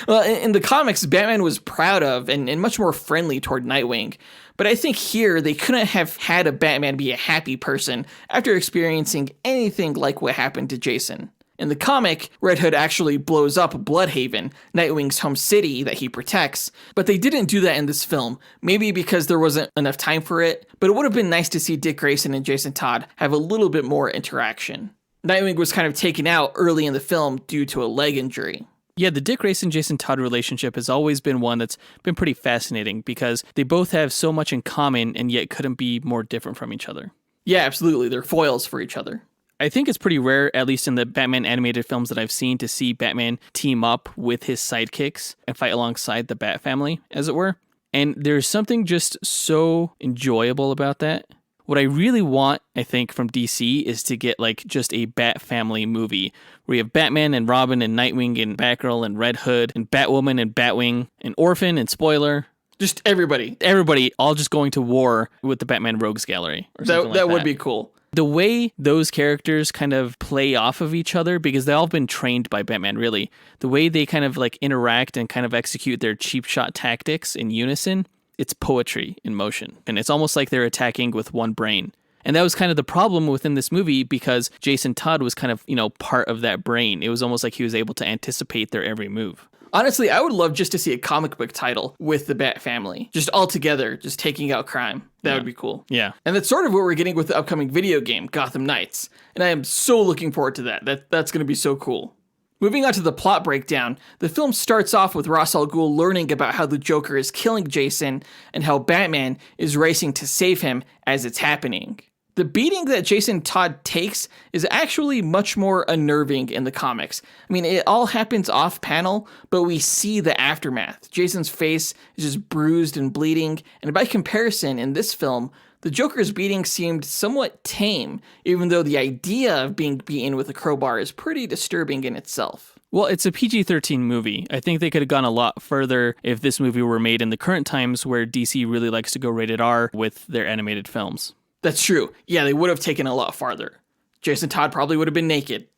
Well, in the comics, Batman was proud of and much more friendly toward Nightwing. But I think here, they couldn't have had a Batman be a happy person after experiencing anything like what happened to Jason. In the comic, Red Hood actually blows up Bloodhaven, Nightwing's home city that he protects, but they didn't do that in this film, maybe because there wasn't enough time for it, but it would have been nice to see Dick Grayson and Jason Todd have a little bit more interaction. Nightwing was kind of taken out early in the film due to a leg injury. Yeah, the Dick Grayson-Jason Todd relationship has always been one that's been pretty fascinating because they both have so much in common and yet couldn't be more different from each other. Yeah, absolutely. They're foils for each other. I think it's pretty rare, at least in the Batman animated films that I've seen, to see Batman team up with his sidekicks and fight alongside the Bat family, as it were. And there's something just so enjoyable about that. What I really want, I think, from DC is to get like just a Bat family movie where you have Batman and Robin and Nightwing and Batgirl and Red Hood and Batwoman and Batwing and Orphan and Spoiler. Just everybody. Everybody all just going to war with the Batman Rogues Gallery. Or something like that would be cool. The way those characters kind of play off of each other, because they've all been trained by Batman, really. The way they kind of like interact and kind of execute their cheap shot tactics in unison, it's poetry in motion. And it's almost like they're attacking with one brain. And that was kind of the problem within this movie because Jason Todd was kind of, part of that brain. It was almost like he was able to anticipate their every move. Honestly, I would love just to see a comic book title with the Bat family. Just all together, just taking out crime. That would be cool. Yeah. And that's sort of what we're getting with the upcoming video game, Gotham Knights. And I am so looking forward to that. That's going to be so cool. Moving on to the plot breakdown, the film starts off with Ra's al Ghul learning about how the Joker is killing Jason and how Batman is racing to save him as it's happening. The beating that Jason Todd takes is actually much more unnerving in the comics. I mean, it all happens off panel, but we see the aftermath. Jason's face is just bruised and bleeding, and by comparison, in this film, the Joker's beating seemed somewhat tame, even though the idea of being beaten with a crowbar is pretty disturbing in itself. Well, it's a PG-13 movie. I think they could have gone a lot further if this movie were made in the current times where DC really likes to go rated R with their animated films. That's true. Yeah, they would have taken a lot farther. Jason Todd probably would have been naked.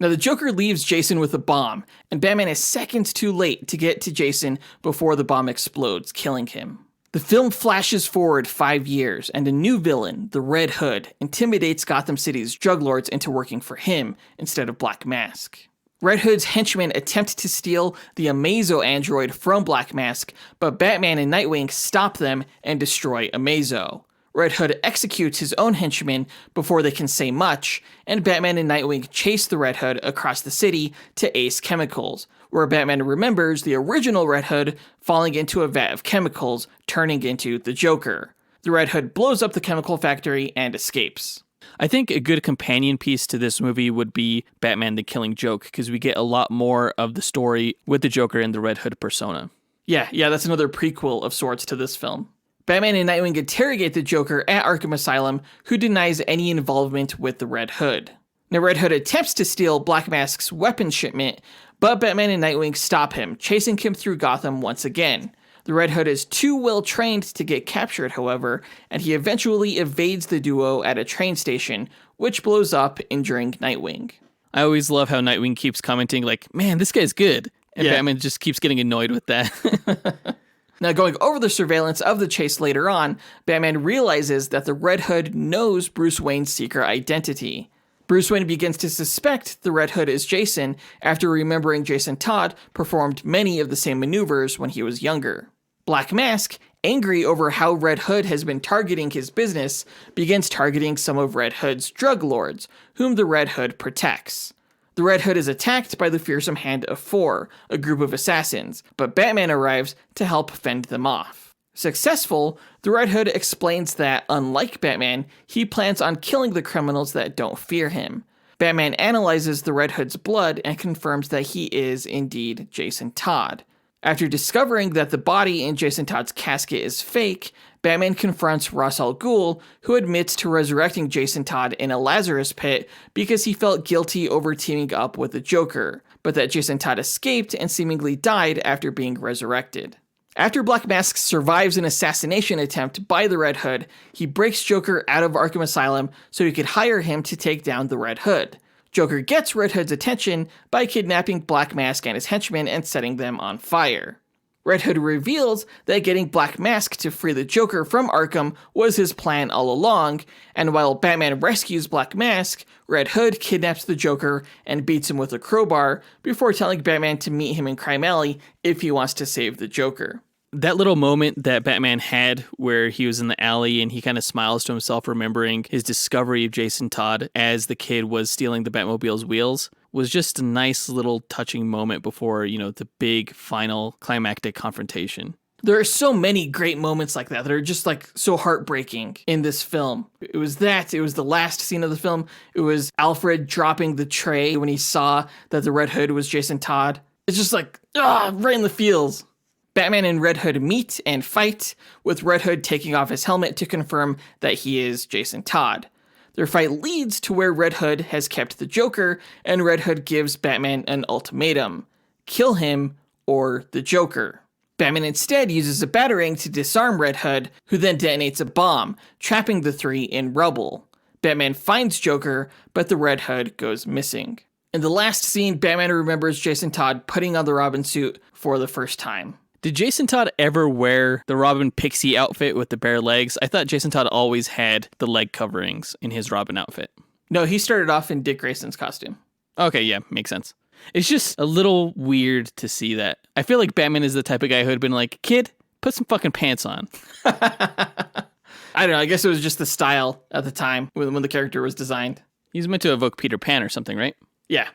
Now, the Joker leaves Jason with a bomb, and Batman is seconds too late to get to Jason before the bomb explodes, killing him. The film flashes forward 5 years, and a new villain, the Red Hood, intimidates Gotham City's drug lords into working for him instead of Black Mask. Red Hood's henchmen attempt to steal the Amazo android from Black Mask, but Batman and Nightwing stop them and destroy Amazo. Red Hood executes his own henchmen before they can say much, and Batman and Nightwing chase the Red Hood across the city to Ace Chemicals, where Batman remembers the original Red Hood falling into a vat of chemicals, turning into the Joker. The Red Hood blows up the chemical factory and escapes. I think a good companion piece to this movie would be Batman the Killing Joke, because we get a lot more of the story with the Joker and the Red Hood persona. Yeah, that's another prequel of sorts to this film. Batman and Nightwing interrogate the Joker at Arkham Asylum, who denies any involvement with the Red Hood. Now, Red Hood attempts to steal Black Mask's weapons shipment, but Batman and Nightwing stop him, chasing him through Gotham once again. The Red Hood is too well trained to get captured, however, and he eventually evades the duo at a train station, which blows up, injuring Nightwing. I always love how Nightwing keeps commenting like, man, this guy's good. And Batman just keeps getting annoyed with that. Now, going over the surveillance of the chase later on, Batman realizes that the Red Hood knows Bruce Wayne's secret identity. Bruce Wayne begins to suspect the Red Hood is Jason after remembering Jason Todd performed many of the same maneuvers when he was younger. Black Mask, angry over how Red Hood has been targeting his business, begins targeting some of Red Hood's drug lords, whom the Red Hood protects. The Red Hood is attacked by the fearsome Hand of Four, a group of assassins, but Batman arrives to help fend them off. Successful, the Red Hood explains that, unlike Batman, he plans on killing the criminals that don't fear him. Batman analyzes the Red Hood's blood and confirms that he is indeed Jason Todd. After discovering that the body in Jason Todd's casket is fake, Batman confronts Ra's al Ghul, who admits to resurrecting Jason Todd in a Lazarus pit because he felt guilty over teaming up with the Joker, but that Jason Todd escaped and seemingly died after being resurrected. After Black Mask survives an assassination attempt by the Red Hood, he breaks Joker out of Arkham Asylum so he could hire him to take down the Red Hood. Joker gets Red Hood's attention by kidnapping Black Mask and his henchmen and setting them on fire. Red Hood reveals that getting Black Mask to free the Joker from Arkham was his plan all along, and while Batman rescues Black Mask, Red Hood kidnaps the Joker and beats him with a crowbar before telling Batman to meet him in Crime Alley if he wants to save the Joker. That little moment that Batman had where he was in the alley and he kind of smiles to himself, remembering his discovery of Jason Todd as the kid was stealing the Batmobile's wheels, was just a nice little touching moment before, the big final climactic confrontation. There are so many great moments like that are just so heartbreaking in this film. It was the last scene of the film. It was Alfred dropping the tray when he saw that the Red Hood was Jason Todd. It's just right in the feels. Batman and Red Hood meet and fight, with Red Hood taking off his helmet to confirm that he is Jason Todd. Their fight leads to where Red Hood has kept the Joker, and Red Hood gives Batman an ultimatum: kill him or the Joker. Batman instead uses a batarang to disarm Red Hood, who then detonates a bomb, trapping the three in rubble. Batman finds Joker, but the Red Hood goes missing. In the last scene, Batman remembers Jason Todd putting on the Robin suit for the first time. Did Jason Todd ever wear the Robin Pixie outfit with the bare legs? I thought Jason Todd always had the leg coverings in his Robin outfit. No, he started off in Dick Grayson's costume. Okay, yeah, makes sense. It's just a little weird to see that. I feel like Batman is the type of guy who had been like, kid, put some fucking pants on. I don't know, I guess it was just the style at the time when the character was designed. He's meant to evoke Peter Pan or something, right? Yeah.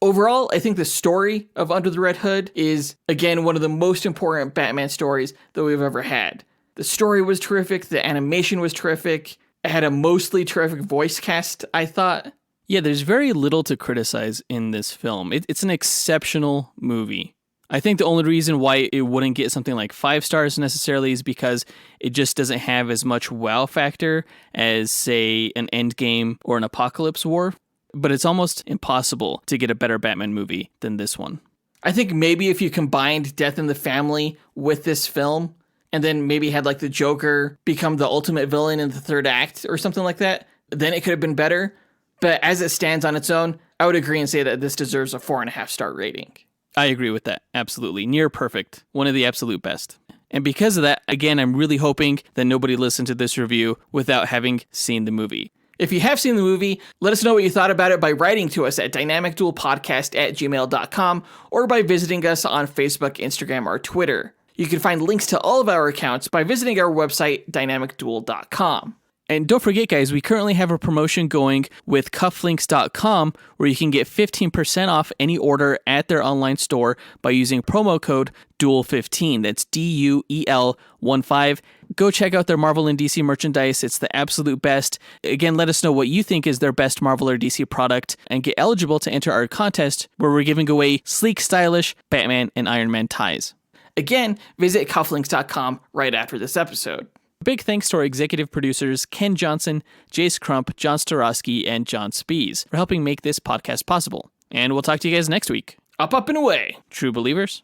Overall, I think the story of Under the Red Hood is, again, one of the most important Batman stories that we've ever had. The story was terrific. The animation was terrific. It had a mostly terrific voice cast, I thought. Yeah, there's very little to criticize in this film. It's an exceptional movie. I think the only reason why it wouldn't get something like 5 stars necessarily is because it just doesn't have as much wow factor as, say, an Endgame or an Apocalypse War. But it's almost impossible to get a better Batman movie than this one. I think maybe if you combined Death in the Family with this film, and then maybe had the Joker become the ultimate villain in the third act or something like that, then it could have been better. But as it stands on its own, I would agree and say that this deserves a 4.5 star rating. I agree with that. Absolutely. Near perfect. One of the absolute best. And because of that, again, I'm really hoping that nobody listened to this review without having seen the movie. If you have seen the movie, let us know what you thought about it by writing to us at dynamicduelpodcast@gmail.com or by visiting us on Facebook, Instagram, or Twitter. You can find links to all of our accounts by visiting our website, dynamicduel.com. And don't forget, guys, we currently have a promotion going with cufflinks.com where you can get 15% off any order at their online store by using promo code DUEL15. That's DUEL15. Go check out their Marvel and DC merchandise. It's the absolute best. Again, let us know what you think is their best Marvel or DC product and get eligible to enter our contest where we're giving away sleek, stylish Batman and Iron Man ties. Again, visit cufflinks.com right after this episode. Big thanks to our executive producers, Ken Johnson, Jace Crump, John Starosky, and John Speas for helping make this podcast possible. And we'll talk to you guys next week. Up, and away. True believers.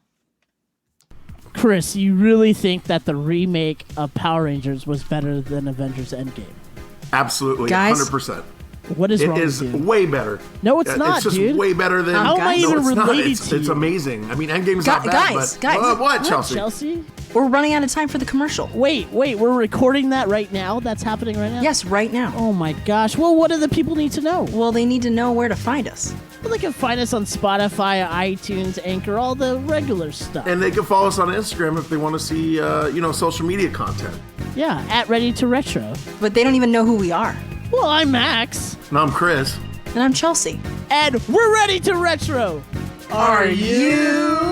Chris, you really think that the remake of Power Rangers was better than Avengers Endgame? Absolutely, Guys? 100%. What is wrong It is with you? way better. No, it's not, It's just dude. way better than... How am I even it's not. related It's to you? amazing. I mean, Endgame's not bad, guys, but... guys. What, Chelsea? Chelsea? We're running out of time for the commercial. Wait, we're recording that right now? That's happening right now? Yes, right now. Oh my gosh. Well, what do the people need to know? Well, they need to know where to find us. Well, they can find us on Spotify, iTunes, Anchor, all the regular stuff. And they can follow us on Instagram if they want to see, social media content. Yeah, at Ready to Retro. But they don't even know who we are. Well, I'm Max. And I'm Chris. And I'm Chelsea. And we're Ready to Retro. Are you?